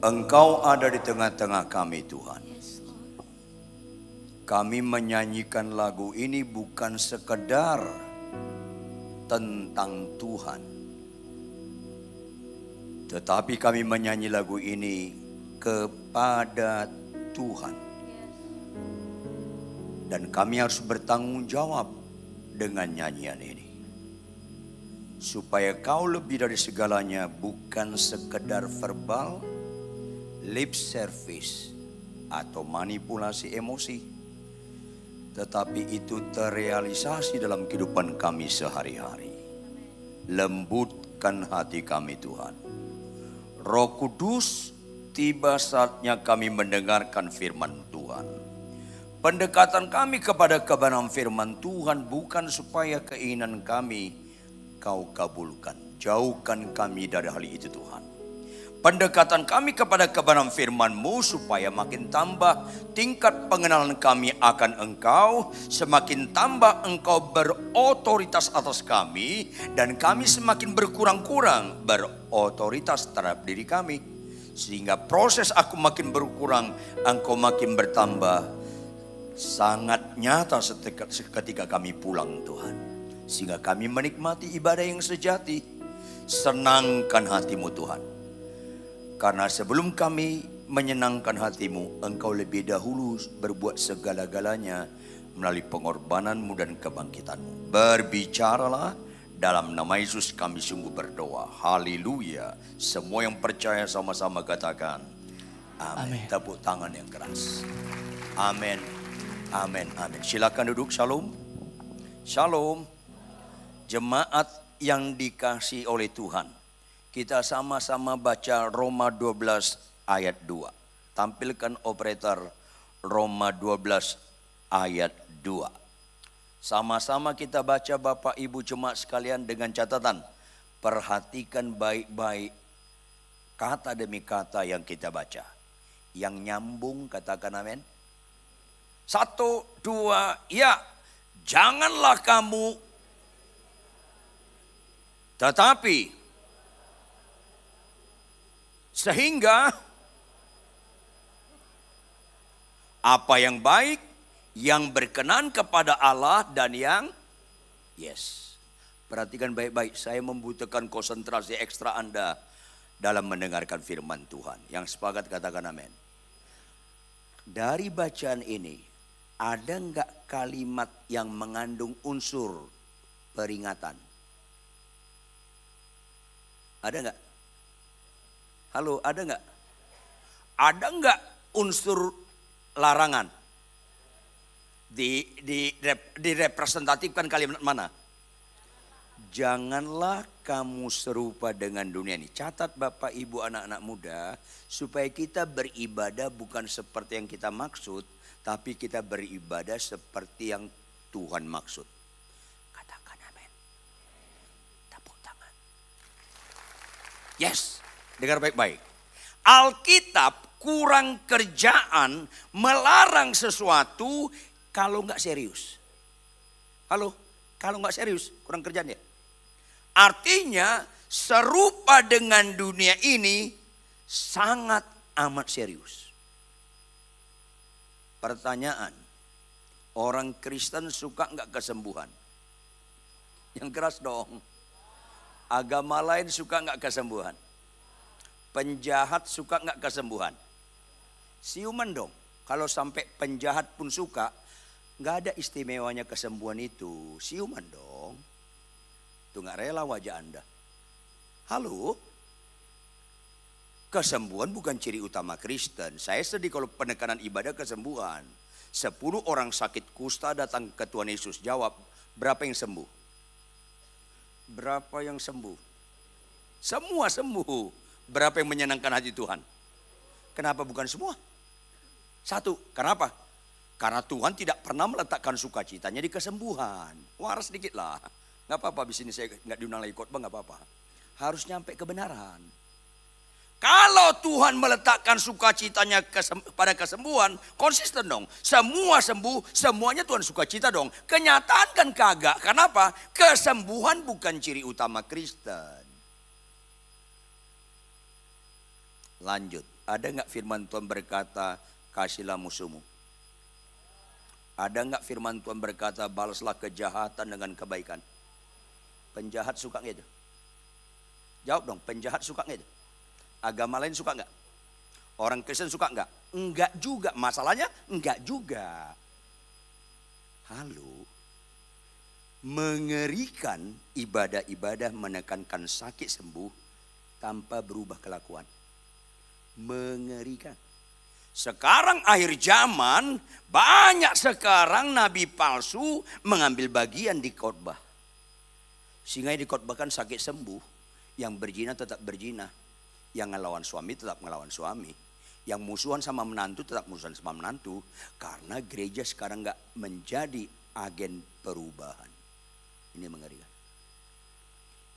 Engkau ada di tengah-tengah kami Tuhan. Kami menyanyikan lagu ini bukan sekedar tentang Tuhan, tetapi kami menyanyi lagu ini kepada Tuhan. Dan kami harus bertanggung jawab dengan nyanyian ini. Supaya kau lebih dari segalanya, bukan sekedar verbal, lip service, atau manipulasi emosi. Tetapi itu terrealisasi dalam kehidupan kami sehari-hari. Lembutkan hati kami Tuhan. Roh Kudus, tiba saatnya kami mendengarkan firman Tuhan. Pendekatan kami kepada kebenaran firman Tuhan bukan supaya keinginan kami kau kabulkan. Jauhkan kami dari hal itu Tuhan. Pendekatan kami kepada kebenaran firman-Mu supaya makin tambah tingkat pengenalan kami akan Engkau. Semakin tambah Engkau berotoritas atas kami. Dan kami semakin berkurang-kurang berotoritas terhadap diri kami. Sehingga proses aku makin berkurang, Engkau makin bertambah. Sangat nyata ketika kami pulang Tuhan. Sehingga kami menikmati ibadah yang sejati. Senangkan hati-Mu Tuhan. Karena sebelum kami menyenangkan hati-Mu, Engkau lebih dahulu berbuat segala-galanya melalui pengorbanan-Mu dan kebangkitan-Mu. Berbicaralah, dalam nama Yesus kami sungguh berdoa. Haleluya. Semua yang percaya sama-sama katakan amin. Tepuk tangan yang keras. Amin. Amin. Amin. Silakan duduk. Shalom. Shalom. Jemaat yang dikasihi oleh Tuhan. Kita sama-sama baca Roma 12 ayat 2. Tampilkan operator Roma 12 ayat 2. Sama-sama kita baca Bapak Ibu jemaat sekalian dengan catatan. Perhatikan baik-baik kata demi kata yang kita baca. Yang nyambung katakan amin. 1, 2, ya. Janganlah kamu tetapi sehingga apa yang baik, yang berkenan kepada Allah dan yang Perhatikan baik-baik, saya membutuhkan konsentrasi ekstra Anda dalam mendengarkan firman Tuhan. Yang sepakat katakan amin. Dari bacaan ini, ada enggak kalimat yang mengandung unsur peringatan? Ada enggak? Halo, ada enggak? Ada enggak unsur larangan? Direpresentatifkan kalimat mana? Janganlah kamu serupa dengan dunia ini. Catat Bapak Ibu anak-anak muda, supaya kita beribadah bukan seperti yang kita maksud, tapi kita beribadah seperti yang Tuhan maksud. Katakan amin. Tepuk tangan. Yes. Dengar baik-baik. Alkitab kurang kerjaan melarang sesuatu kalau nggak serius. Halo, kalau nggak serius kurang kerjaan ya. Artinya serupa dengan dunia ini sangat amat serius. Pertanyaan, orang Kristen suka nggak kesembuhan? Yang keras dong. Agama lain suka nggak kesembuhan? Penjahat suka nggak kesembuhan? Siuman dong. Kalau sampai penjahat pun suka, nggak ada istimewanya kesembuhan itu. Siuman dong. Itu nggak rela wajah Anda. Halo? Kesembuhan bukan ciri utama Kristen. Saya sedih kalau penekanan ibadah kesembuhan. 10 orang sakit kusta datang ke Tuhan Yesus. Jawab, berapa yang sembuh? Berapa yang sembuh? Semua sembuh. Berapa yang menyenangkan hati Tuhan? Kenapa bukan semua? 1, kenapa? Karena Tuhan tidak pernah meletakkan sukacitanya di kesembuhan. Waras sedikit lah. Gak apa-apa, abis ini saya gak diundang lagi khotbah, gak apa-apa. Harus nyampe kebenaran. Kalau Tuhan meletakkan sukacitanya pada kesembuhan, konsisten dong. Semua sembuh, semuanya Tuhan sukacita dong. Kenyataan kan kagak. Kenapa? Kesembuhan bukan ciri utama Kristen. Lanjut. Ada nggak firman Tuhan berkata, kasihlah musuhmu? Ada nggak firman Tuhan berkata, balaslah kejahatan dengan kebaikan? Penjahat suka nggak itu? Jawab dong, penjahat suka nggak itu? Agama lain suka nggak? Orang Kristen suka nggak? Enggak juga, masalahnya enggak juga. Halo, mengerikan ibadah-ibadah menekankan sakit sembuh tanpa berubah kelakuan. Mengerikan. Sekarang akhir zaman, banyak sekarang nabi palsu mengambil bagian di khotbah. Sehingga dikhotbahkan sakit sembuh, yang berzina tetap berzina, yang ngelawan suami tetap ngelawan suami, yang musuhan sama menantu tetap musuhan sama menantu, karena gereja sekarang gak menjadi agen perubahan. Ini mengerikan.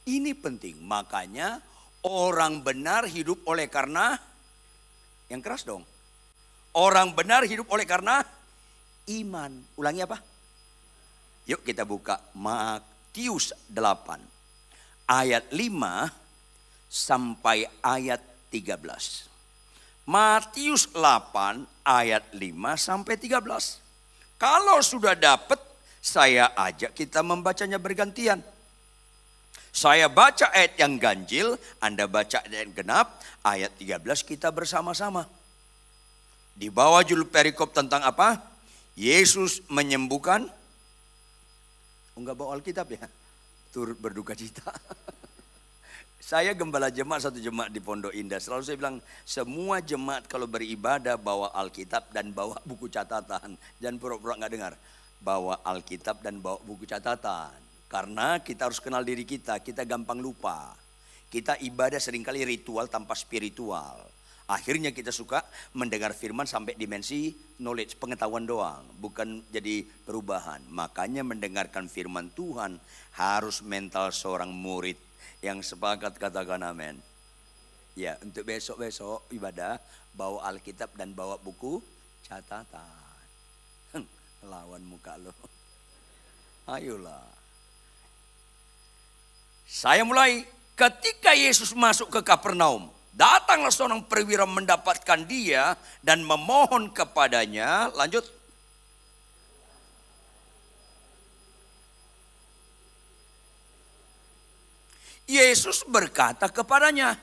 Ini penting, makanya orang benar hidup oleh karena, yang keras dong. Orang benar hidup oleh karena iman. Ulangi apa? Yuk kita buka Matius 8 ayat 5 sampai ayat 13. Matius 8 ayat 5 sampai 13. Kalau sudah dapat, saya ajak kita membacanya bergantian. Saya baca ayat yang ganjil, Anda baca ayat yang genap, ayat 13 kita bersama-sama. Di bawah judul perikop tentang apa? Yesus menyembuhkan. Enggak bawa Alkitab ya? Turut berduka cita. Saya gembala jemaat satu jemaat di Pondok Indah. Selalu saya bilang, semua jemaat kalau beribadah bawa Alkitab dan bawa buku catatan. Jangan pura-pura nggak dengar. Bawa Alkitab dan bawa buku catatan. Karena kita harus kenal diri kita gampang lupa. Kita ibadah seringkali ritual tanpa spiritual. Akhirnya kita suka mendengar firman sampai dimensi knowledge, pengetahuan doang. Bukan jadi perubahan. Makanya mendengarkan firman Tuhan harus mental seorang murid. Yang sepakat katakan amin. Ya, untuk besok-besok ibadah bawa Alkitab dan bawa buku catatan. Lawan muka lo. Ayolah. Saya mulai ketika Yesus masuk ke Kapernaum. Datanglah seorang perwira mendapatkan dia dan memohon kepadanya. Lanjut. Yesus berkata kepadanya,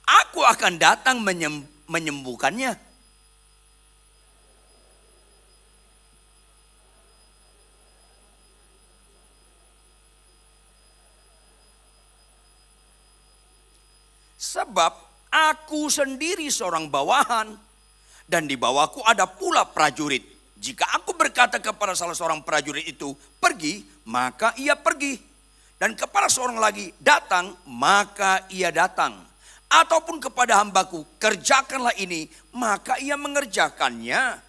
aku akan datang menyembuhkannya. Sebab aku sendiri seorang bawahan dan di bawahku ada pula prajurit. Jika aku berkata kepada salah seorang prajurit itu, pergi, maka ia pergi. Dan kepada seorang lagi, datang, maka ia datang. Ataupun kepada hambaku, kerjakanlah ini, maka ia mengerjakannya.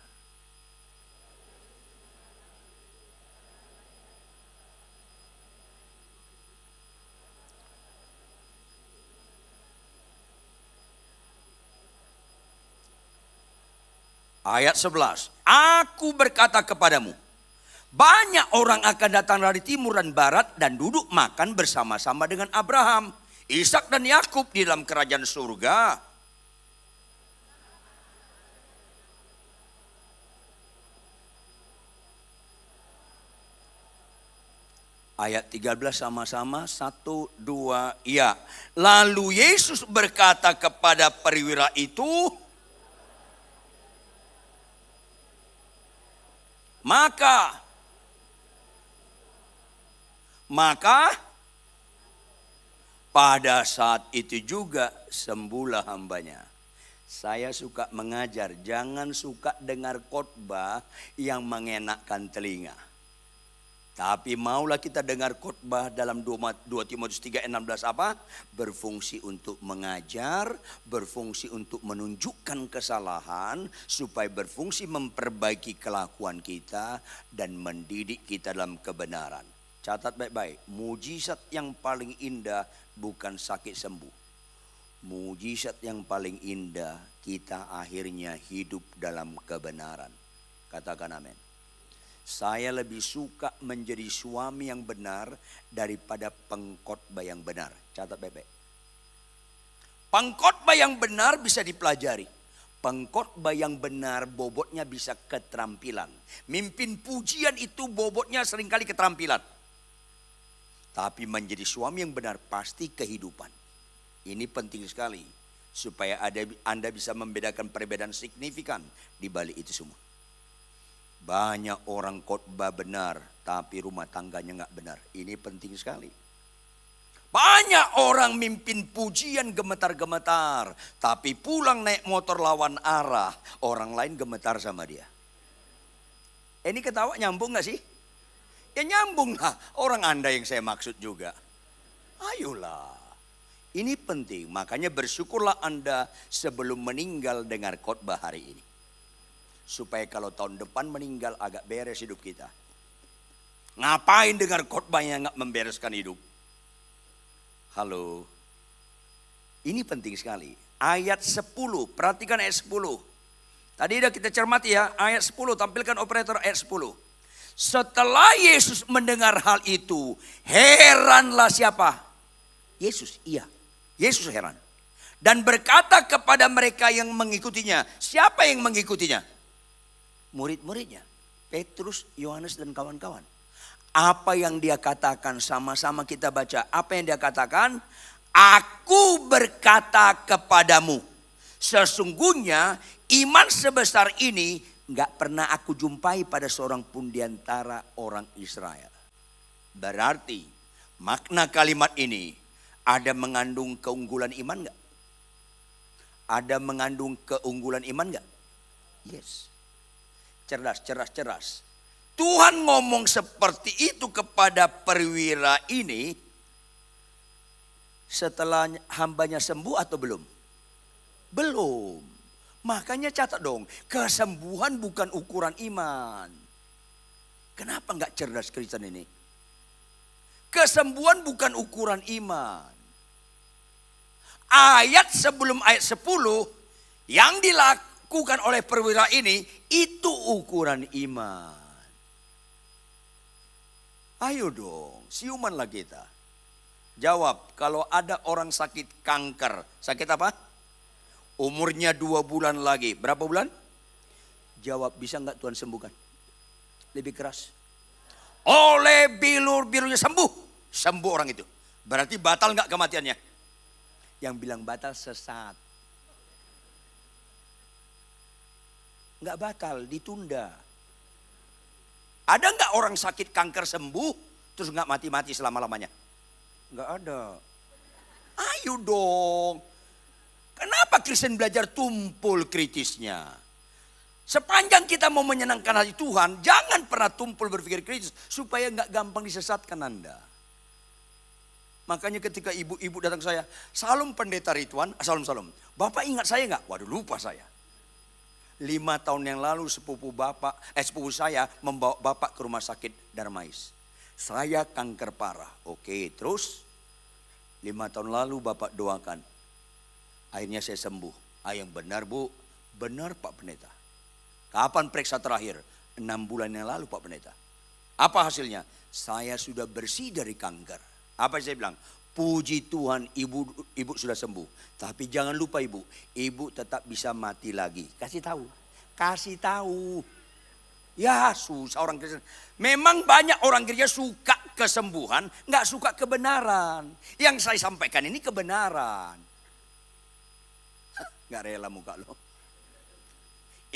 Ayat 11, aku berkata kepadamu, banyak orang akan datang dari timur dan barat dan duduk makan bersama-sama dengan Abraham, Ishak dan Yakub di dalam kerajaan surga. Ayat 13 sama-sama, 1, 2, iya. Lalu Yesus berkata kepada perwira itu, Maka pada saat itu juga sembuhlah hambanya. Saya suka mengajar, jangan suka dengar khotbah yang mengenakkan telinga. Tapi maulah kita dengar khotbah dalam 2 Timotius 3:16 apa? Berfungsi untuk mengajar, berfungsi untuk menunjukkan kesalahan, supaya berfungsi memperbaiki kelakuan kita dan mendidik kita dalam kebenaran. Catat baik-baik, mujizat yang paling indah bukan sakit sembuh. Mujizat yang paling indah kita akhirnya hidup dalam kebenaran. Katakan amin. Saya lebih suka menjadi suami yang benar daripada pengkhotbah yang benar. Catat baik-baik. Pengkhotbah yang benar bisa dipelajari. Pengkhotbah yang benar bobotnya bisa keterampilan. Mimpin pujian itu bobotnya seringkali keterampilan. Tapi menjadi suami yang benar pasti kehidupan. Ini penting sekali. Supaya Anda bisa membedakan perbedaan signifikan di balik itu semua. Banyak orang khotbah benar, tapi rumah tangganya nggak benar. Ini penting sekali. Banyak orang mimpin pujian gemetar-gemetar, tapi pulang naik motor lawan arah, orang lain gemetar sama dia. Ini ketawa nyambung nggak sih? Ya nyambung lah, orang Anda yang saya maksud juga. Ayolah, ini penting. Makanya bersyukurlah Anda sebelum meninggal dengar khotbah hari ini. Supaya kalau tahun depan meninggal agak beres hidup kita. Ngapain dengar khotbah yang nggak membereskan hidup? Halo. Ini penting sekali. Ayat 10, perhatikan ayat 10. Tadi udah kita cermati ya, ayat 10, tampilkan operator ayat 10. Setelah Yesus mendengar hal itu, heranlah siapa? Yesus, iya. Yesus heran. Dan berkata kepada mereka yang mengikutinya. Siapa yang mengikutinya? Murid-muridnya. Petrus, Yohanes dan kawan-kawan. Apa yang dia katakan, sama-sama kita baca. Apa yang dia katakan? Aku berkata kepadamu. Sesungguhnya iman sebesar ini gak pernah aku jumpai pada seorang pun di antara orang Israel. Berarti makna kalimat ini ada mengandung keunggulan iman gak? Ada mengandung keunggulan iman gak? Yes. Cerdas. Tuhan ngomong seperti itu kepada perwira ini setelah hambanya sembuh atau belum? Belum. Makanya catat dong, kesembuhan bukan ukuran iman. Kenapa enggak cerdas Kristen ini? Kesembuhan bukan ukuran iman. Ayat sebelum ayat 10 yang dilakukan oleh perwira ini itu ukuran iman. Ayo dong, siumanlah kita. Jawab, kalau ada orang sakit kanker. Sakit apa? Umurnya 2 bulan lagi. Berapa bulan? Jawab, bisa enggak Tuhan sembuhkan? Lebih keras. Oleh bilur-bilurnya sembuh. Sembuh orang itu. Berarti batal enggak kematiannya? Yang bilang batal sesat. Enggak batal, ditunda. Ada enggak orang sakit kanker sembuh terus enggak mati-mati selama-lamanya? Enggak ada. Ayo dong. Kenapa Kristen belajar tumpul kritisnya? Sepanjang kita mau menyenangkan hati Tuhan, jangan pernah tumpul berpikir kritis supaya enggak gampang disesatkan Anda. Makanya ketika ibu-ibu datang ke saya, "Salam pendeta Ridwan, salam. Bapak ingat saya enggak?" Waduh, lupa saya. 5 tahun yang lalu sepupu saya membawa bapak ke rumah sakit Darmais. Saya kanker parah. Oke, terus 5 tahun lalu bapak doakan. Akhirnya saya sembuh. Yang benar Bu, benar Pak Pendeta. Kapan periksa terakhir? 6 bulan yang lalu Pak Pendeta. Apa hasilnya? Saya sudah bersih dari kanker. Apa saya bilang? Puji Tuhan ibu sudah sembuh. Tapi jangan lupa ibu tetap bisa mati lagi. Kasih tahu. Ya susah orang Kristen. Memang banyak orang gereja suka kesembuhan, nggak suka kebenaran. Yang saya sampaikan ini kebenaran. Nggak rela muka lo.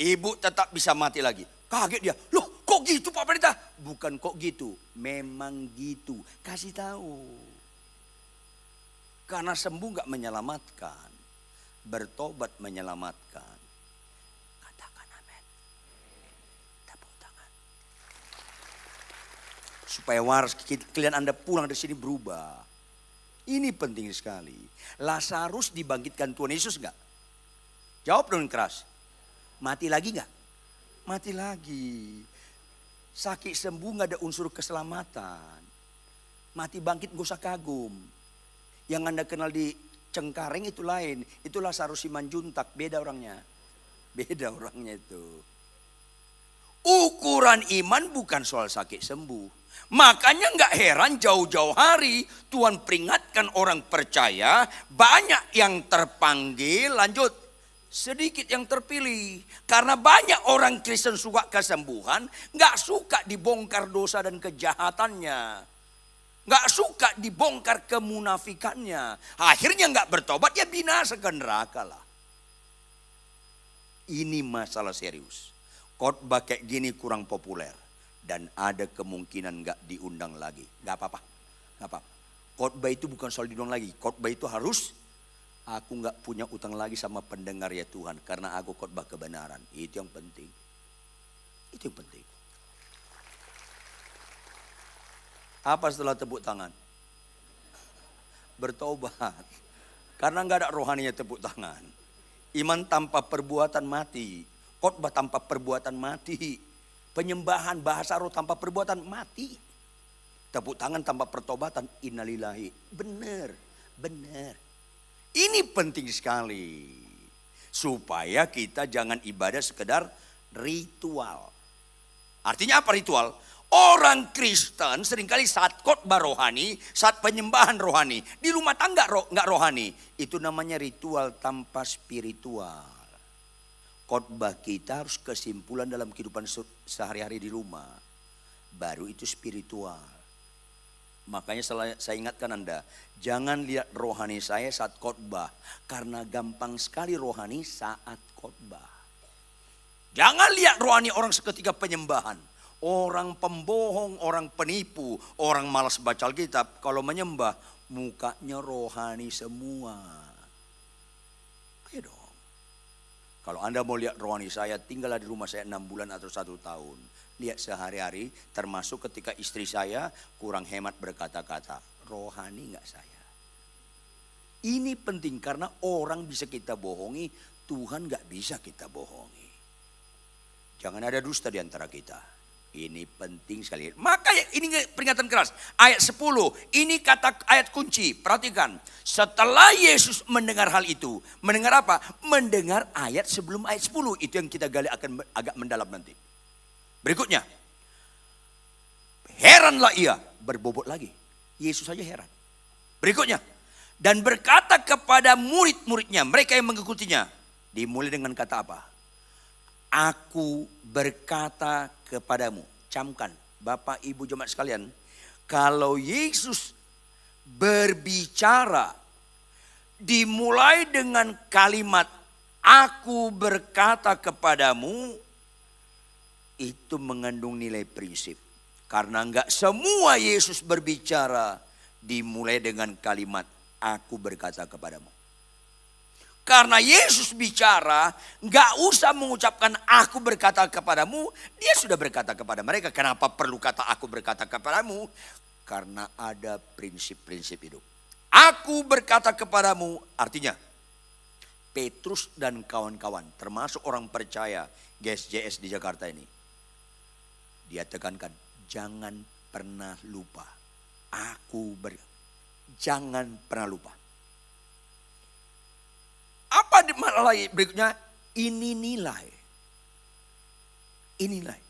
Ibu tetap bisa mati lagi. Kaget dia. Loh kok gitu Pak Pendeta? Bukan kok gitu. Memang gitu. Kasih tahu. Karena sembuh gak menyelamatkan. Bertobat menyelamatkan. Katakan amin. Tepuk tangan. Supaya waras klien Anda pulang dari sini berubah. Ini penting sekali. Lazarus dibangkitkan Tuhan Yesus gak? Jawab dong keras. Mati lagi gak? Mati lagi. Sakit sembuh gak ada unsur keselamatan. Mati bangkit gak usah kagum. Yang Anda kenal di Cengkareng itu lain. Itu Lazarus Simanjuntak. Beda orangnya itu. Ukuran iman bukan soal sakit sembuh. Makanya gak heran jauh-jauh hari Tuhan peringatkan orang percaya. Banyak yang terpanggil. Lanjut. sedikit yang terpilih. Karena banyak orang Kristen suka kesembuhan, gak suka dibongkar dosa dan kejahatannya. Gak suka dibongkar kemunafikannya. Akhirnya gak bertobat, ya binasa ke neraka lah. Ini masalah serius. Khotbah kayak gini kurang populer. Dan ada kemungkinan gak diundang lagi. Gak apa-apa. Gak apa-apa. Khotbah itu bukan soal diundang lagi. Khotbah itu harus, aku gak punya utang lagi sama pendengar ya Tuhan. Karena aku khotbah kebenaran. Itu yang penting. Itu yang penting. Apa setelah tepuk tangan? Bertobat. Karena gak ada rohaninya tepuk tangan. Iman tanpa perbuatan mati. Khotbah tanpa perbuatan mati. Penyembahan bahasa roh tanpa perbuatan mati. Tepuk tangan tanpa pertobatan, innalillahi. Benar, benar. Ini penting sekali. Supaya kita jangan ibadah sekedar ritual. Artinya apa ritual? Orang Kristen seringkali saat khotbah rohani, saat penyembahan rohani, di rumah tangga nggak rohani. Itu namanya ritual tanpa spiritual. Khotbah kita harus kesimpulan dalam kehidupan sehari-hari di rumah. Baru itu spiritual. Makanya saya ingatkan Anda, jangan lihat rohani saya saat khotbah. Karena gampang sekali rohani saat khotbah. Jangan lihat rohani orang seketika penyembahan. Orang pembohong, orang penipu, orang malas baca Alkitab. Kalau menyembah, mukanya rohani semua. Ayo dong. Kalau Anda mau lihat rohani saya, tinggallah di rumah saya 6 bulan atau 1 tahun. Lihat sehari-hari, termasuk ketika istri saya kurang hemat berkata-kata. Rohani gak saya? Ini penting karena orang bisa kita bohongi, Tuhan gak bisa kita bohongi. Jangan ada dusta di antara kita. Ini penting sekali. Maka ini peringatan keras. Ayat 10. Ini kata ayat kunci. Perhatikan. Setelah Yesus mendengar hal itu. Mendengar apa? Mendengar ayat sebelum ayat 10. Itu yang kita gali akan agak mendalam nanti. Berikutnya. Heranlah ia. Berbobot lagi. Yesus saja heran. Berikutnya. Dan berkata kepada murid-muridnya. Mereka yang mengikutinya. Dimulai dengan kata apa? Aku berkata kepadamu, camkan Bapak Ibu jemaat sekalian, kalau Yesus berbicara dimulai dengan kalimat aku berkata kepadamu, itu mengandung nilai prinsip. Karena enggak semua Yesus berbicara dimulai dengan kalimat aku berkata kepadamu. Karena Yesus bicara, gak usah mengucapkan aku berkata kepadamu. Dia sudah berkata kepada mereka. Kenapa perlu kata aku berkata kepadamu? Karena ada prinsip-prinsip hidup. Aku berkata kepadamu artinya Petrus dan kawan-kawan termasuk orang percaya GSJS di Jakarta ini. Dia tekankan jangan pernah lupa. Jangan pernah lupa. Apa di mana lagi berikutnya? Ini nilai. Ini nilai.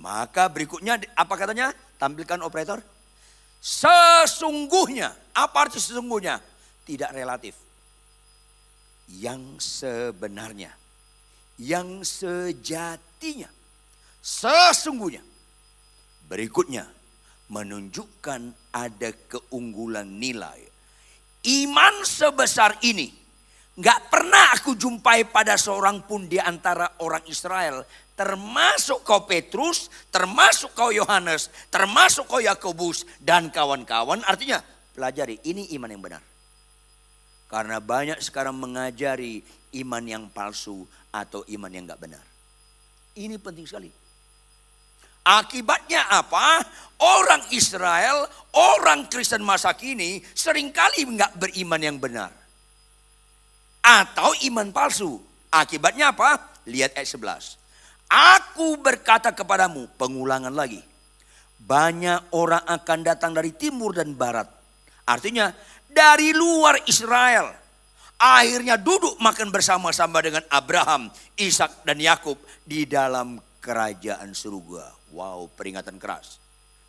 Maka berikutnya apa katanya? Tampilkan operator. Sesungguhnya. Apa arti sesungguhnya? Tidak relatif. Yang sebenarnya. Yang sejatinya. Sesungguhnya. Berikutnya. Menunjukkan ada keunggulan nilai. Iman sebesar ini. Gak pernah aku jumpai pada seorang pun di antara orang Israel. Termasuk kau Petrus, termasuk kau Yohanes, termasuk kau Yakobus dan kawan-kawan. Artinya pelajari ini iman yang benar. Karena banyak sekarang mengajari iman yang palsu atau iman yang gak benar. Ini penting sekali. Akibatnya apa? Orang Israel, orang Kristen masa kini seringkali gak beriman yang benar. Atau iman palsu. Akibatnya apa? Lihat ayat 11. Aku berkata kepadamu, pengulangan lagi. Banyak orang akan datang dari timur dan barat. Artinya dari luar Israel. Akhirnya duduk makan bersama-sama dengan Abraham, Ishak dan Yakub di dalam kerajaan surga. Wow, peringatan keras.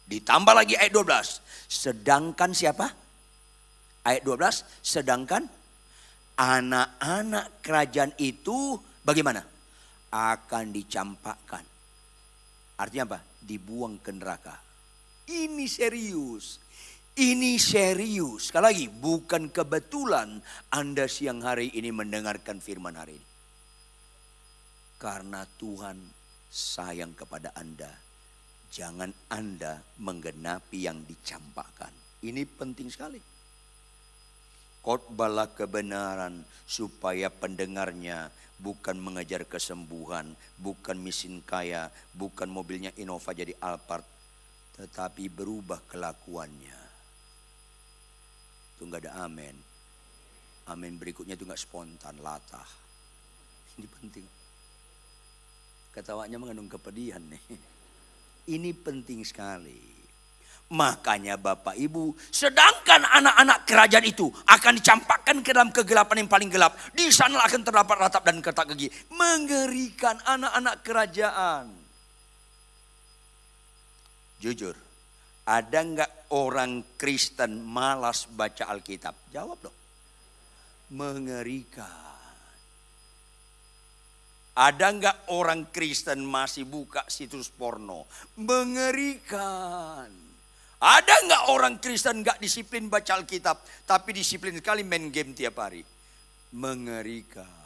Ditambah lagi ayat 12. Sedangkan siapa? Ayat 12, sedangkan Anak-anak kerajaan itu bagaimana? Akan dicampakkan. Artinya apa? Dibuang ke neraka. Ini serius. Ini serius. Sekali lagi, bukan kebetulan Anda siang hari ini mendengarkan firman hari ini. Karena Tuhan sayang kepada Anda. Jangan Anda menggenapi yang dicampakkan. Ini penting sekali. Khotbahlah kebenaran supaya pendengarnya bukan mengejar kesembuhan, bukan miskin kaya, bukan mobilnya Innova jadi Alphard, tetapi berubah kelakuannya. Itu enggak ada amin. Amin berikutnya itu enggak spontan, latah. Ini penting. Ketawanya mengandung kepedihan nih. Ini penting sekali. Makanya Bapak Ibu, sedangkan anak-anak kerajaan itu akan dicampakkan ke dalam kegelapan yang paling gelap. Di sana akan terdapat ratap dan ketak gigi. Mengerikan anak-anak kerajaan. Jujur, ada enggak orang Kristen malas baca Alkitab? Jawab dong. Mengerikan. Ada enggak orang Kristen masih buka situs porno? Mengerikan. Ada enggak orang Kristen enggak disiplin baca Alkitab, tapi disiplin sekali main game tiap hari? Mengerikan.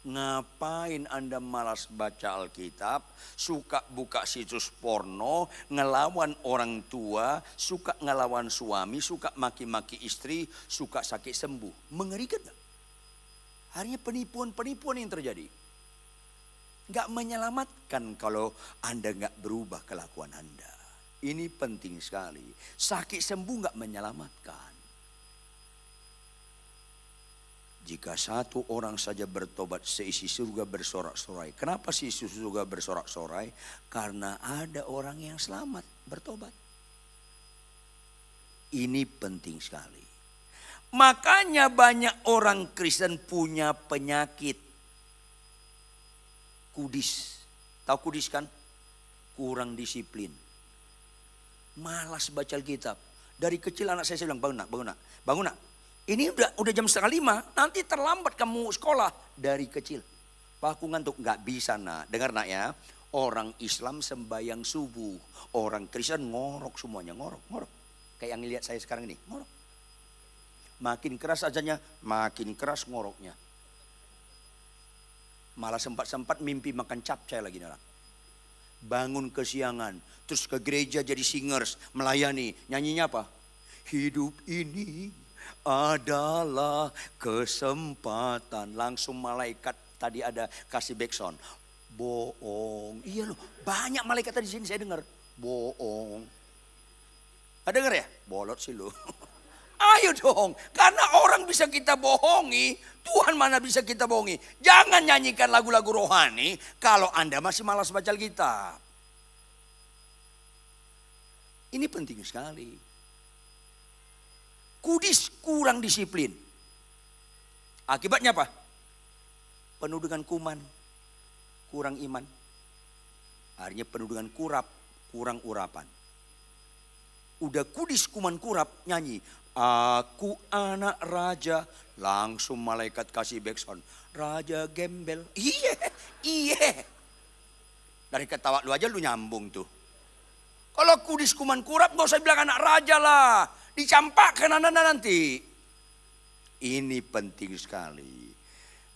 Ngapain Anda malas baca Alkitab, suka buka situs porno, ngelawan orang tua, suka ngelawan suami, suka maki-maki istri, suka sakit sembuh? Mengerikan enggak? Harinya penipuan-penipuan yang terjadi. Enggak menyelamatkan kalau Anda enggak berubah kelakuan Anda. Ini penting sekali. Sakit sembuh enggak menyelamatkan. Jika satu orang saja bertobat, seisi surga bersorak-sorai. Kenapa seisi surga bersorak-sorai? Karena ada orang yang selamat bertobat. Ini penting sekali. Makanya banyak orang Kristen punya penyakit kudis. Tahu kudis kan? Kurang disiplin. Malas baca Alkitab. Dari kecil anak saya bilang, bangun nak. Ini udah jam 4:30, nanti terlambat kamu sekolah. Dari kecil. Pak aku ngantuk, nggak bisa nak. Dengar nak ya, orang Islam sembahyang subuh. Orang Kristen ngorok semuanya, ngorok. Kayak yang lihat saya sekarang ini, ngorok. Makin keras azannya, makin keras ngoroknya. Malah sempat mimpi makan capcay lagi nih orang. Bangun kesiangan, terus ke gereja jadi singers, melayani. Nyanyinya apa? Hidup ini adalah kesempatan. Langsung malaikat tadi ada kasih backsound. Bohong. Iya loh, banyak malaikat tadi sini saya dengar. Bohong. Ada dengar ya? Bolot sih lo. Ayo dong, karena orang bisa kita bohongi, Tuhan mana bisa kita bohongi. Jangan nyanyikan lagu-lagu rohani kalau Anda masih malas baca Alkitab. Ini penting sekali. Kudis kurang disiplin. Akibatnya apa? Penuh dengan kuman, kurang iman. Akhirnya penuh dengan kurap, kurang urapan. Udah kudis kuman kurap nyanyi. Aku anak raja, langsung malaikat kasih backsound. Raja gembel, iya. Dari ketawa lu aja lu nyambung tuh. Kalau kudis kuman kurap gak usah bilang anak raja lah. Dicampakkan anak nanti. Ini penting sekali.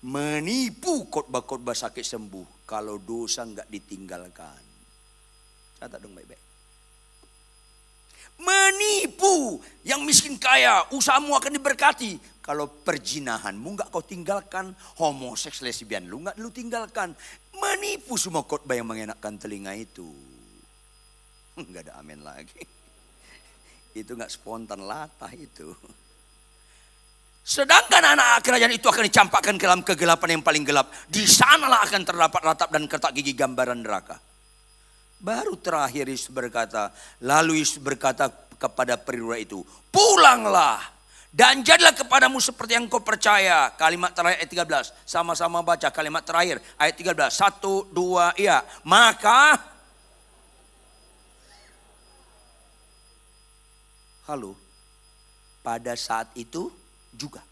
Menipu khotbah-khotbah sakit sembuh. Kalau dosa gak ditinggalkan. Catat dong baik-baik. Menipu yang miskin kaya, usahamu akan diberkati. Kalau perjinahanmu enggak kau tinggalkan, homoseks lesbian lu enggak lu tinggalkan. Menipu semua khotbah yang mengenakkan telinga itu. Enggak ada amin lagi. Itu enggak spontan, latah itu. Sedangkan anak kerajaan itu akan dicampakkan ke dalam kegelapan yang paling gelap. Di sanalah akan terdapat ratap dan ketak gigi gambaran neraka. Baru terakhir Yesus berkata, lalu Yesus berkata kepada perwira itu, pulanglah dan jadilah kepadamu seperti yang kau percaya. Kalimat terakhir ayat 13, sama-sama baca kalimat terakhir ayat 13, 1, 2, iya. Maka, halo, pada saat itu juga.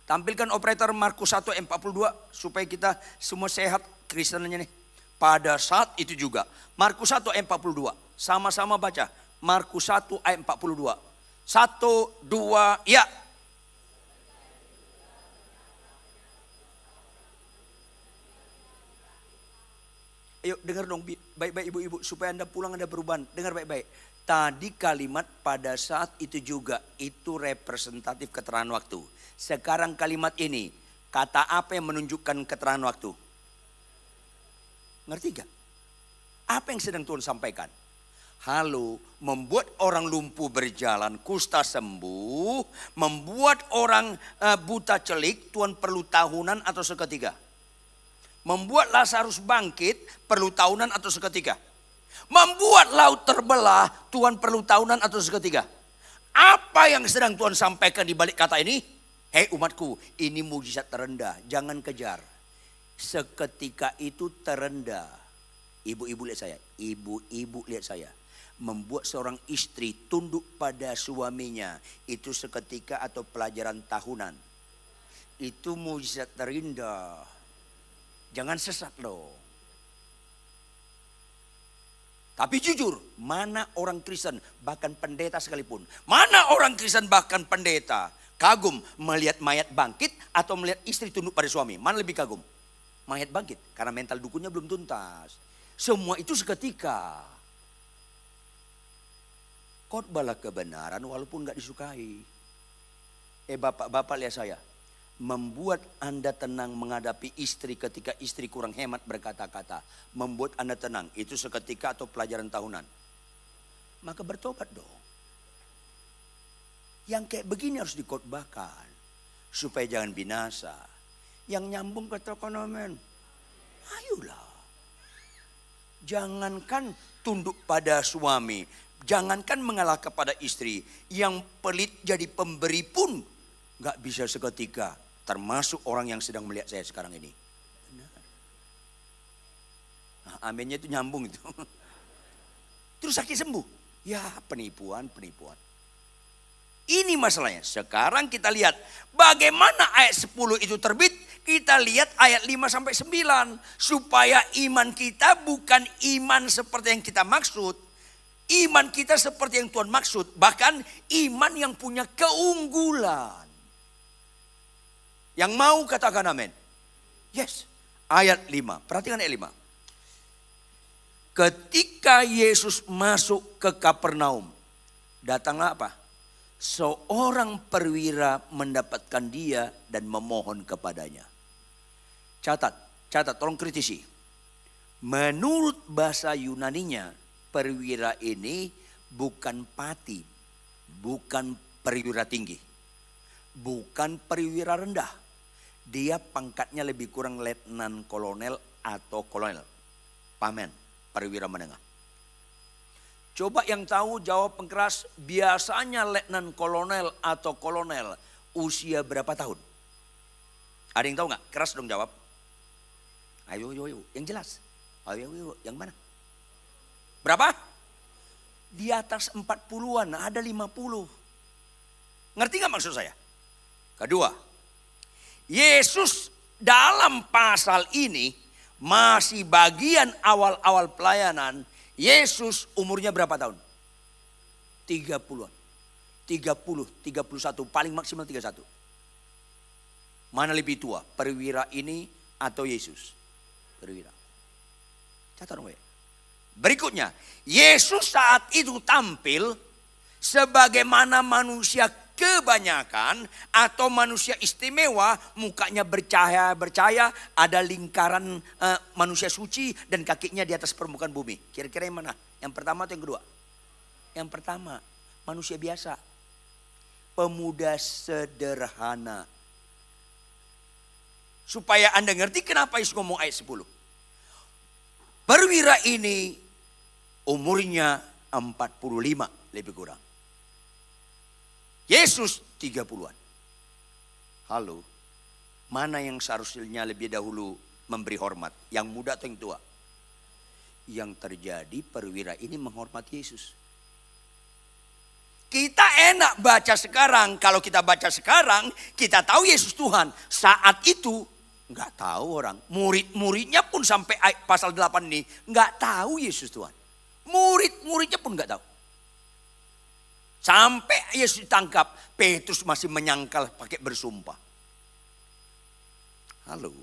Tampilkan operator Markus 1 ayat 42 supaya kita semua sehat Kristennya nih. Pada saat itu juga. Markus 1 ayat 42. Sama-sama baca. Markus 1 ayat 42. 1, 2, ya. Ayo dengar dong baik-baik ibu-ibu supaya Anda pulang ada perubahan. Dengar baik-baik. Tadi kalimat pada saat itu juga itu representatif keterangan waktu. Sekarang kalimat ini kata apa yang menunjukkan keterangan waktu? Ngerti gak? Apa yang sedang Tuhan sampaikan? Halo, membuat orang lumpuh berjalan, kusta sembuh, membuat orang buta celik, Tuhan perlu tahunan atau seketika? Membuat Lazarus bangkit, perlu tahunan atau seketika? Membuat laut terbelah, Tuhan perlu tahunan atau seketika? Apa yang sedang Tuhan sampaikan di balik kata ini? Hei umatku, ini mujizat terendah, jangan kejar. Seketika itu terendah. Ibu-ibu lihat saya, ibu-ibu lihat saya. Membuat seorang istri tunduk pada suaminya, itu seketika atau pelajaran tahunan. Itu mujizat terindah. Jangan sesat loh. Tapi jujur, mana orang Kristen bahkan pendeta sekalipun. Mana orang Kristen bahkan pendeta kagum melihat mayat bangkit atau melihat istri tunduk pada suami. Mana lebih kagum? Mayat bangkit karena mental dukunnya belum tuntas. Semua itu seketika. Khotbahlah kebenaran walaupun gak disukai. Bapak-bapak lihat saya. Membuat Anda tenang menghadapi istri ketika istri kurang hemat berkata-kata. Membuat Anda tenang. Itu seketika atau pelajaran tahunan. Maka bertobat dong. Yang kayak begini harus dikhotbahkan. Supaya jangan binasa. Yang nyambung ke ekonomi. Ayolah. Jangankan tunduk pada suami. Jangankan mengalah kepada istri. Yang pelit jadi pemberi pun gak bisa seketika. Termasuk orang yang sedang melihat saya sekarang ini. Benar. Nah, aminnya itu nyambung itu. Terus sakit sembuh. Ya penipuan. Ini masalahnya. Sekarang kita lihat bagaimana ayat 10 itu terbit. Kita lihat ayat 5 sampai 9. Supaya iman kita bukan iman seperti yang kita maksud. Iman kita seperti yang Tuhan maksud. Bahkan iman yang punya keunggulan. Yang mau katakan amin. Yes. Ayat 5. Perhatikan ayat 5. Ketika Yesus masuk ke Kapernaum. Datanglah apa? Seorang perwira mendapatkan dia dan memohon kepadanya. Catat, tolong kritisi. Menurut bahasa Yunaninya, perwira ini bukan pati, bukan perwira tinggi, bukan perwira rendah. Dia pangkatnya lebih kurang letnan kolonel atau kolonel. Pamen, perwira menengah. Coba yang tahu jawab pengkeras, biasanya letnan kolonel atau kolonel usia berapa tahun? Ada yang tahu nggak? Keras dong jawab. Ayo, yang jelas. Ayo, yang mana? Berapa? Di atas 40-an, ada 50. Ngerti nggak maksud saya? Kedua, Yesus dalam pasal ini masih bagian awal-awal pelayanan. Yesus umurnya berapa tahun? 30-an. 30, 31, paling maksimal 31. Mana lebih tua? Perwira ini atau Yesus? Perwira. Catat dong ya. Berikutnya, Yesus saat itu tampil sebagaimana manusia kebanyakan atau manusia istimewa, mukanya bercahaya, ada lingkaran manusia suci dan kakinya di atas permukaan bumi. Kira-kira yang mana? Yang pertama atau yang kedua? Yang pertama, manusia biasa. Pemuda sederhana. Supaya Anda ngerti kenapa Yesus ngomong ayat 10. Perwira ini umurnya 45 lebih kurang. Yesus 30-an. Halo, mana yang seharusnya lebih dahulu memberi hormat? Yang muda atau yang tua? Yang terjadi perwira ini menghormati Yesus. Kita enak baca sekarang. Kalau kita baca sekarang, kita tahu Yesus Tuhan. Saat itu nggak tahu orang. Murid-muridnya pun sampai pasal 8 ini nggak tahu Yesus Tuhan. Murid-muridnya pun nggak tahu. Sampai Yesus ditangkap, Petrus masih menyangkal pakai bersumpah. Halo.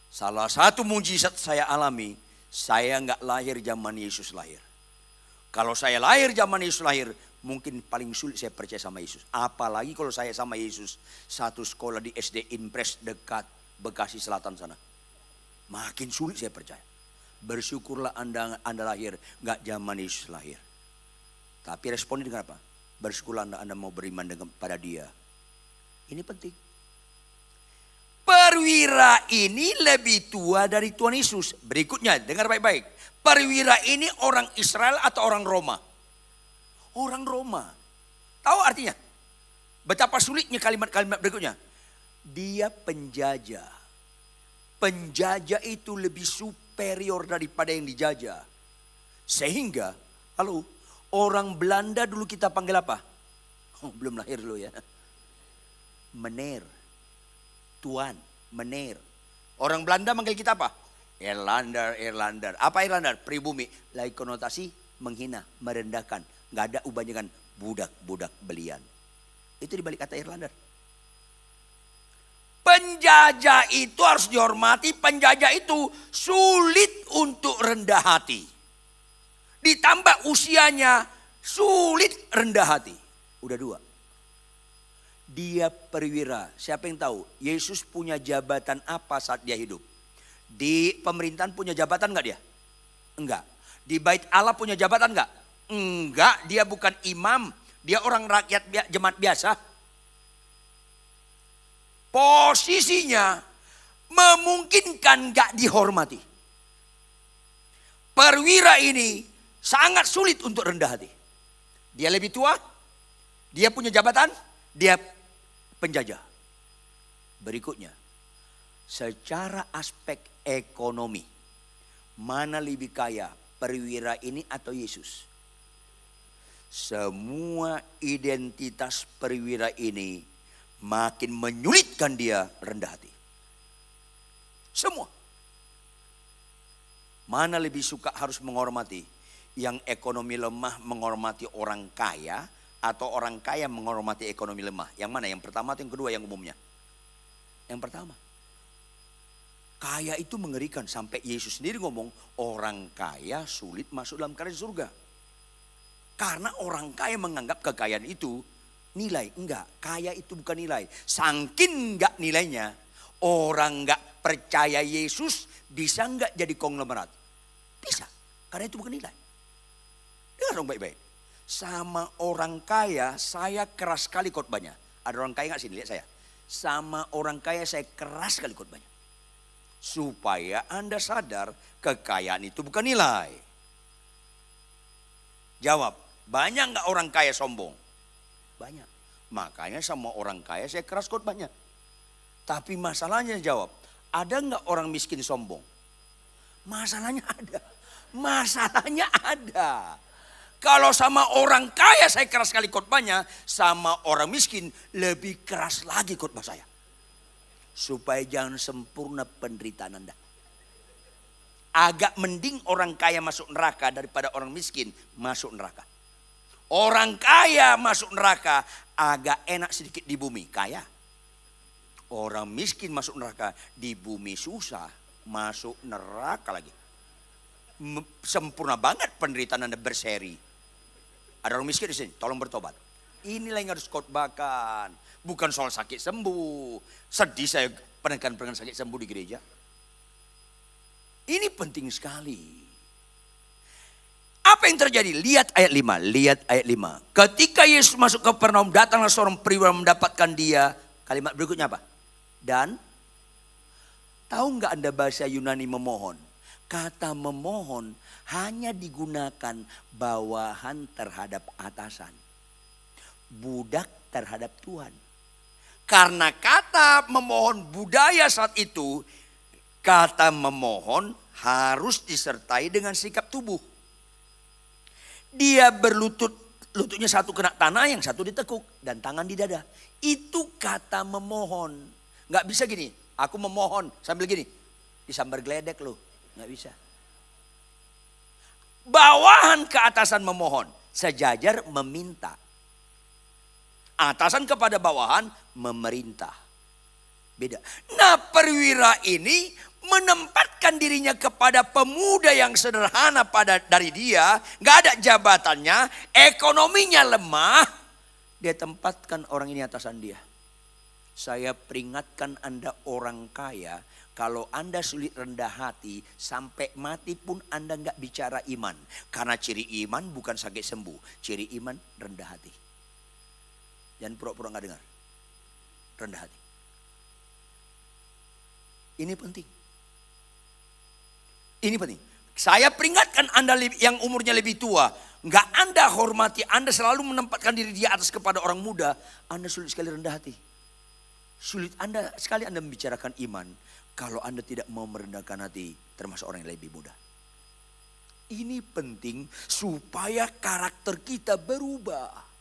Salah satu mujizat saya alami, saya nggak lahir zaman Yesus lahir. Kalau saya lahir zaman Yesus lahir, mungkin paling sulit saya percaya sama Yesus. Apalagi kalau saya sama Yesus satu sekolah di SD Impres dekat Bekasi Selatan sana. Makin sulit saya percaya. Bersyukurlah Anda lahir nggak zaman Yesus lahir. Tapi responnya dengan apa? Bersyukurlah Anda mau beriman pada Dia. Ini penting. Perwira ini lebih tua dari Tuhan Yesus. Berikutnya, dengar baik-baik. Perwira ini orang Israel atau orang Roma? Orang Roma. Tahu artinya? Betapa sulitnya kalimat-kalimat berikutnya. Dia penjajah. Penjajah itu lebih superior daripada yang dijajah. Sehingga, orang Belanda dulu kita panggil apa? Oh, belum lahir dulu ya. Meneer. Tuan, meneer. Orang Belanda manggil kita apa? Irlander. Apa Irlander? Pribumi. Lain konotasi menghina, merendahkan. Gak ada ubahnya dengan budak-budak belian. Itu dibalik kata Irlander. Penjajah itu harus dihormati. Penjajah itu sulit untuk rendah hati. Ditambah usianya sulit rendah hati. Udah 2. Dia perwira. Siapa yang tahu? Yesus punya jabatan apa saat dia hidup? Di pemerintahan punya jabatan enggak dia? Enggak. Di bait Allah punya jabatan enggak? Enggak. Dia bukan imam. Dia orang rakyat jemaat biasa. Posisinya memungkinkan enggak dihormati. Perwira ini sangat sulit untuk rendah hati. Dia lebih tua. Dia punya jabatan. Dia penjajah. Berikutnya, secara aspek ekonomi, mana lebih kaya, perwira ini atau Yesus? Semua identitas perwira ini makin menyulitkan dia rendah hati. Semua. Mana lebih suka harus menghormati? Yang ekonomi lemah menghormati orang kaya, atau orang kaya menghormati ekonomi lemah? Yang mana? Yang pertama atau yang kedua yang umumnya? Yang pertama. Kaya itu mengerikan. Sampai Yesus sendiri ngomong, orang kaya sulit masuk dalam kerajaan surga. Karena orang kaya menganggap kekayaan itu nilai. Enggak, kaya itu bukan nilai. Sangkin enggak nilainya, orang enggak percaya Yesus bisa enggak jadi konglomerat? Bisa, karena itu bukan nilai. Dengar dong baik-baik. Sama orang kaya saya keras sekali khotbahnya. Ada orang kaya gak sini? Lihat saya. Sama orang kaya saya keras sekali khotbahnya. Supaya Anda sadar kekayaan itu bukan nilai. Jawab, banyak gak orang kaya sombong? Banyak. Makanya sama orang kaya saya keras khotbahnya. Tapi masalahnya jawab, ada gak orang miskin sombong? Masalahnya ada. Masalahnya ada. Kalau sama orang kaya saya keras sekali khotbahnya, sama orang miskin lebih keras lagi khotbah saya. Supaya jangan sempurna penderitaan Anda. Agak mending orang kaya masuk neraka daripada orang miskin masuk neraka. Orang kaya masuk neraka agak enak sedikit di bumi, kaya. Orang miskin masuk neraka di bumi susah, masuk neraka lagi. Sempurna banget penderitaan Anda berseri. Ada orang miskin di sini, tolong bertobat. Inilah yang harus khotbahkan. Bukan soal sakit sembuh. Sedih saya penekanan sakit sembuh di gereja. Ini penting sekali. Apa yang terjadi? Lihat ayat 5. Lihat ayat 5. Ketika Yesus masuk ke Kapernaum, datanglah seorang perwira mendapatkan dia. Kalimat berikutnya apa? Dan tahu nggak Anda bahasa Yunani memohon? Kata memohon hanya digunakan bawahan terhadap atasan. Budak terhadap Tuhan. Karena kata memohon budaya saat itu, kata memohon harus disertai dengan sikap tubuh. Dia berlutut lututnya satu kena tanah, yang satu ditekuk. Dan tangan di dada. Itu kata memohon. Nggak bisa gini, aku memohon sambil gini. Disambar geledek loh, nggak bisa. Bawahan ke atasan memohon, sejajar meminta. Atasan kepada bawahan memerintah. Beda. Nah perwira ini menempatkan dirinya kepada pemuda yang sederhana dari dia. Gak ada jabatannya, ekonominya lemah. Dia tempatkan orang ini atasan dia. Saya peringatkan Anda orang kaya. Kalau Anda sulit rendah hati, sampai mati pun Anda gak bicara iman. Karena ciri iman bukan sakit sembuh. Ciri iman rendah hati. Jangan pura-pura gak dengar. Rendah hati. Ini penting. Ini penting. Saya peringatkan Anda yang umurnya lebih tua. Enggak Anda hormati, Anda selalu menempatkan diri di atas kepada orang muda. Anda sulit sekali rendah hati. Sulit sekali Anda membicarakan iman. Kalau Anda tidak mau merendahkan hati, termasuk orang yang lebih muda. Ini penting supaya karakter kita berubah.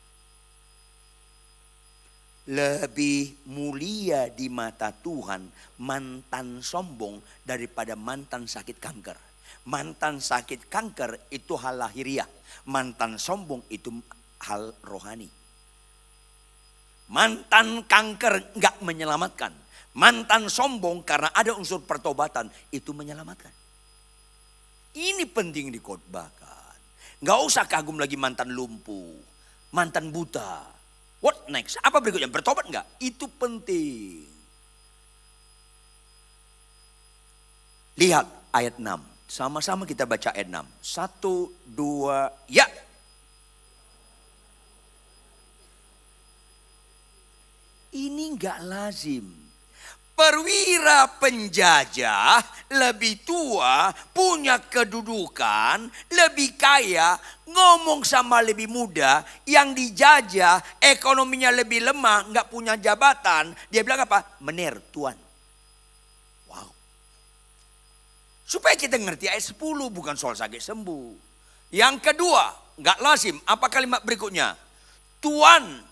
Lebih mulia di mata Tuhan mantan sombong daripada mantan sakit kanker. Mantan sakit kanker itu hal lahiriah. Mantan sombong itu hal rohani. Mantan kanker enggak menyelamatkan. Mantan sombong karena ada unsur pertobatan itu menyelamatkan. Ini penting dikhotbahkan. Enggak usah kagum lagi mantan lumpuh, mantan buta. What next? Apa berikutnya? Bertobat enggak? Itu penting. Lihat ayat 6. Sama-sama kita baca ayat 6. 1, 2, ya. Ini enggak lazim. Perwira penjajah lebih tua, punya kedudukan, lebih kaya, ngomong sama lebih muda, yang dijajah, ekonominya lebih lemah, nggak punya jabatan. Dia bilang apa? Mener, tuan. Wow. Supaya kita ngerti ayat 10 bukan soal sakit sembuh. Yang kedua, nggak lazim. Apa kalimat berikutnya? Tuan,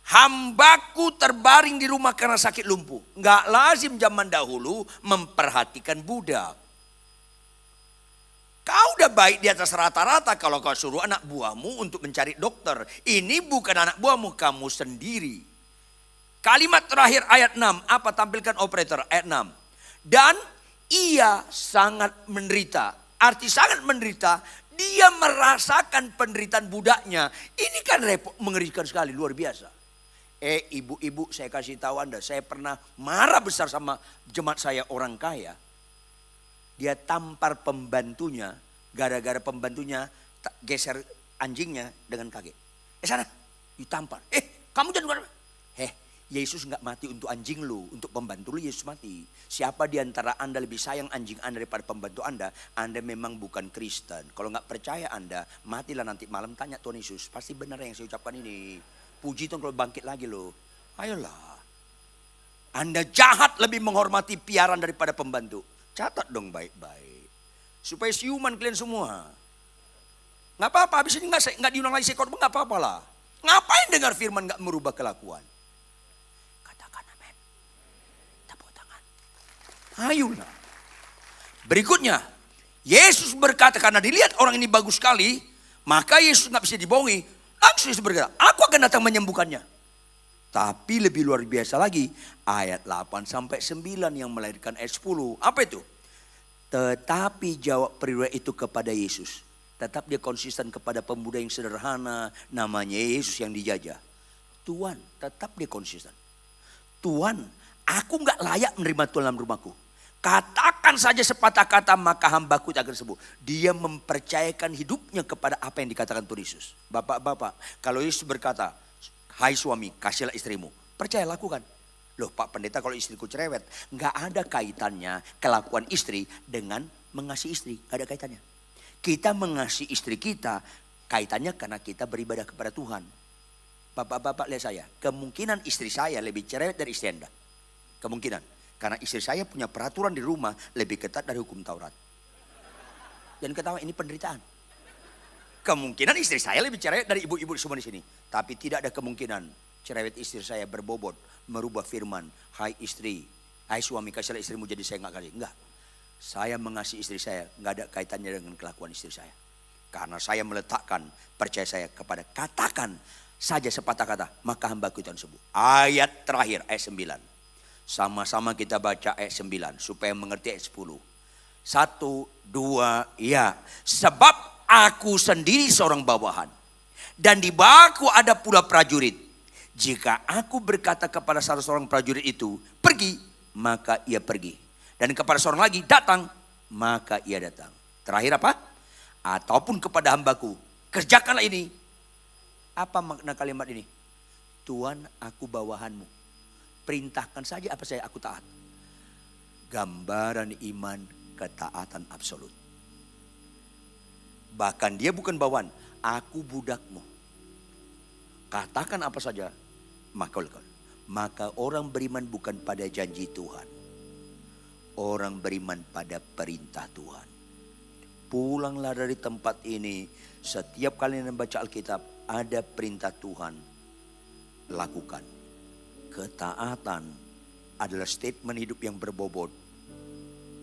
hambaku terbaring di rumah karena sakit lumpuh. Nggak lazim zaman dahulu memperhatikan budak. Kau udah baik di atas rata-rata kalau kau suruh anak buahmu untuk mencari dokter. Ini bukan anak buahmu, kamu sendiri. Kalimat terakhir ayat 6. Apa tampilkan operator ayat 6. Dan ia sangat menderita. Arti sangat menderita, dia merasakan penderitaan budaknya. Ini kan mengerikan sekali, luar biasa. Ibu-ibu, saya kasih tahu Anda, saya pernah marah besar sama jemaat saya orang kaya. Dia tampar pembantunya, gara-gara pembantunya geser anjingnya dengan kaki. Sana, ditampar. Kamu jangan. Yesus nggak mati untuk anjing lu, untuk pembantu lu Yesus mati. Siapa di antara Anda lebih sayang anjing Anda daripada pembantu Anda memang bukan Kristen. Kalau nggak percaya Anda, matilah nanti malam tanya Tuhan Yesus. Pasti benar yang saya ucapkan ini. Puji Tuhan kalau bangkit lagi loh. Ayolah. Anda jahat lebih menghormati piaran daripada pembantu. Catat dong baik-baik. Supaya siuman kalian semua. Nggak apa-apa, habis ini nggak diulang lagi sekor, nggak apa-apa lah. Ngapain dengar firman nggak merubah kelakuan? Katakan amin. Tepuk tangan. Ayolah. Berikutnya, Yesus berkata karena dilihat orang ini bagus sekali, maka Yesus nggak bisa dibohongi. Langsung Yesus berkata, aku akan datang menyembuhkannya. Tapi lebih luar biasa lagi, ayat 8 sampai 9 yang melahirkan ayat 10. Apa itu? Tetapi jawab perwira itu kepada Yesus. Tetap dia konsisten kepada pemuda yang sederhana, namanya Yesus yang dijajah. Tuhan, tetap dia konsisten. Tuhan, aku gak layak menerima Tuhan dalam rumahku. Katakan saja sepatah kata maka hambaku akan sembuh. Dia mempercayakan hidupnya kepada apa yang dikatakan Tuhan Yesus. Bapak-bapak, kalau Yesus berkata, hai suami kasihlah istrimu. Percaya lakukan. Loh Pak Pendeta kalau istriku cerewet. Gak ada kaitannya kelakuan istri dengan mengasihi istri. Gak ada kaitannya. Kita mengasihi istri kita kaitannya karena kita beribadah kepada Tuhan. Bapak-bapak lihat saya. Kemungkinan istri saya lebih cerewet dari istri Anda. Kemungkinan. Karena istri saya punya peraturan di rumah lebih ketat dari hukum Taurat. Dan ketawa ini penderitaan. kemungkinan istri saya lebih cerewet dari ibu-ibu semua di sini. Tapi tidak ada kemungkinan cerewet istri saya berbobot merubah firman. Hai istri, hai suami, kasihlah istrimu jadi saya nggak kasih. Enggak. Saya mengasihi istri saya, nggak ada kaitannya dengan kelakuan istri saya. Karena saya meletakkan percaya saya kepada katakan saja sepatah kata, maka hambaku itu sembuh. Ayat terakhir, ayat 9. Sama-sama kita baca ayat 9 supaya mengerti ayat 10. 1, 2, ya. Sebab aku sendiri seorang bawahan dan di bawahku ada pula prajurit. Jika aku berkata kepada salah seorang prajurit itu, pergi, maka ia pergi. Dan kepada seorang lagi, datang, maka ia datang. Terakhir apa? Ataupun kepada hambaku, kerjakanlah ini. Apa makna kalimat ini? Tuhan, aku bawahanmu. Perintahkan saja apa saya aku taat. Gambaran iman ketaatan absolut. Bahkan dia bukan bawahan, aku budakmu. Katakan apa saja, maka orang beriman bukan pada janji Tuhan. Orang beriman pada perintah Tuhan. Pulanglah dari tempat ini. Setiap kali membaca Alkitab ada perintah Tuhan. Lakukan. Ketaatan adalah statement hidup yang berbobot.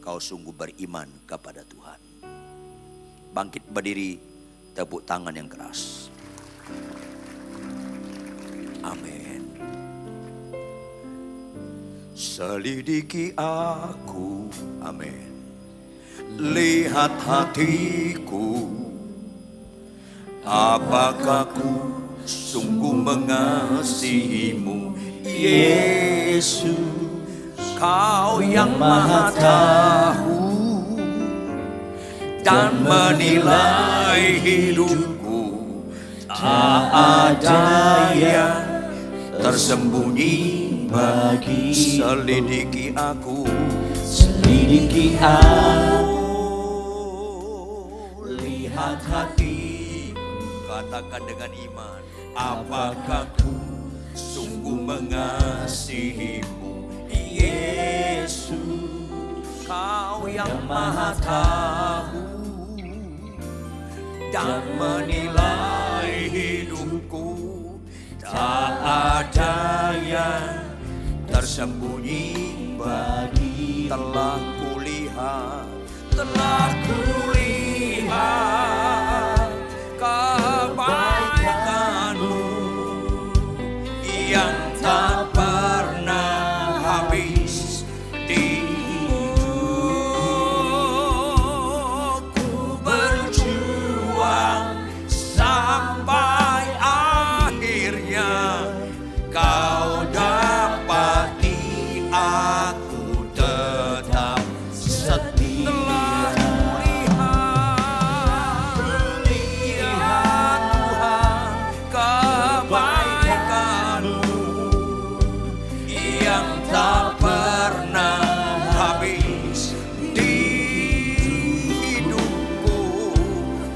Kau sungguh beriman kepada Tuhan. Bangkit berdiri, tepuk tangan yang keras. Amin. Selidiki aku, amin. Lihat hatiku, apakah ku sungguh mengasihimu, Yesus. Kau yang maha tahu dan menilai hidupku. Tak ada yang tersembunyi bagi. Selidiki aku, selidiki aku. Lihat hati, katakan dengan iman, apakah ku sungguh mengasihimu, Yesus. Kau yang maha tahu dan menilai hidupku. Tak ada yang tersembunyi bagi. Telah kulihat kebaikanmu yang tak pernah habis di hidupku. Berjuang sampai akhirnya kau dapati aku tetap setia. Lihat Tuhan kebaikanmu yang tak pernah habis di hidupku.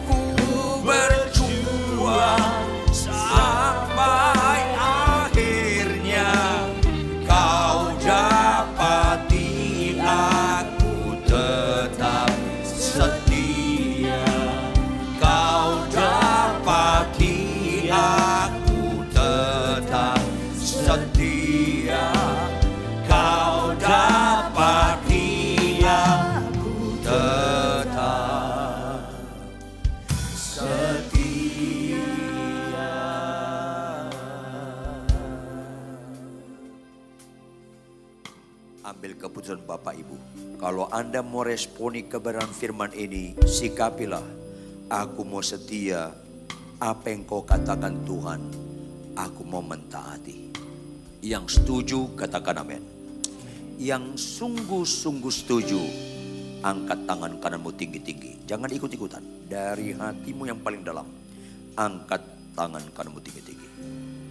Ku berjuang sampai akhirnya kau dapati aku tetap setia. Kau dapati aku tetap setia. Kau dapati aku tetap setia. Ambil keputusan Bapak Ibu. Kalau Anda mau responi kebenaran firman ini, sikapilah. Aku mau setia. Apa yang kau katakan Tuhan, aku mau mentaati. Yang setuju katakan amin. Yang sungguh-sungguh setuju, angkat tangan kananmu tinggi-tinggi. Jangan ikut-ikutan. Dari hatimu yang paling dalam, angkat tangan kananmu tinggi-tinggi.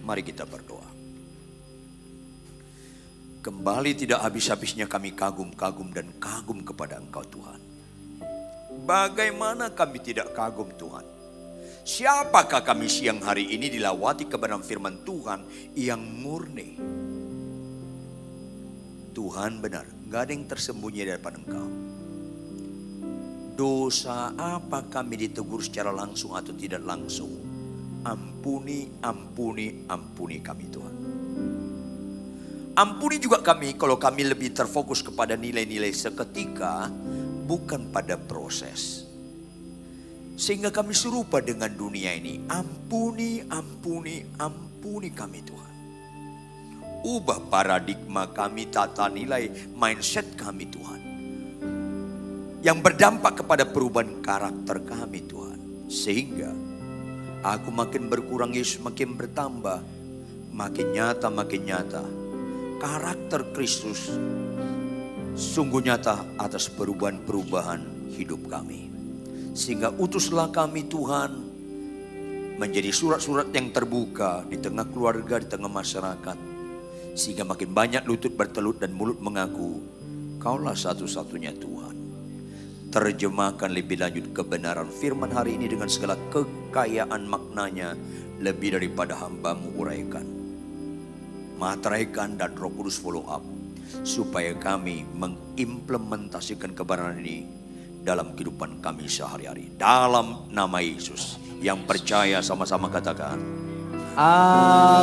Mari kita berdoa. Kembali tidak habis-habisnya kami kagum-kagum dan kagum kepada Engkau Tuhan. Bagaimana kami tidak kagum Tuhan? Siapakah kami siang hari ini dilawati kebenaran firman Tuhan yang murni? Tuhan benar, gak ada yang tersembunyi daripada Engkau. dosa apa kami ditegur secara langsung atau tidak langsung, ampuni, ampuni, ampuni kami Tuhan. Ampuni juga kami kalau kami lebih terfokus kepada nilai-nilai seketika, bukan pada proses. Sehingga kami serupa dengan dunia ini. Ampuni, ampuni, ampuni kami Tuhan. Ubah paradigma kami, tata nilai, mindset kami Tuhan. Yang berdampak kepada perubahan karakter kami Tuhan. Sehingga aku makin berkurang, Yesus makin bertambah. Makin nyata, makin nyata. Karakter Kristus sungguh nyata atas perubahan-perubahan hidup kami. Sehingga utuslah kami Tuhan menjadi surat-surat yang terbuka di tengah keluarga, di tengah masyarakat. Sehingga makin banyak lutut bertelut dan mulut mengaku, Kaulah satu-satunya Tuhan. Terjemahkan lebih lanjut kebenaran firman hari ini dengan segala kekayaan maknanya, lebih daripada hamba-Mu uraikan. Materaikan dan Roh Kudus follow up, supaya kami mengimplementasikan kebenaran ini dalam kehidupan kami sehari-hari. Dalam nama Yesus. Yang percaya sama-sama katakan.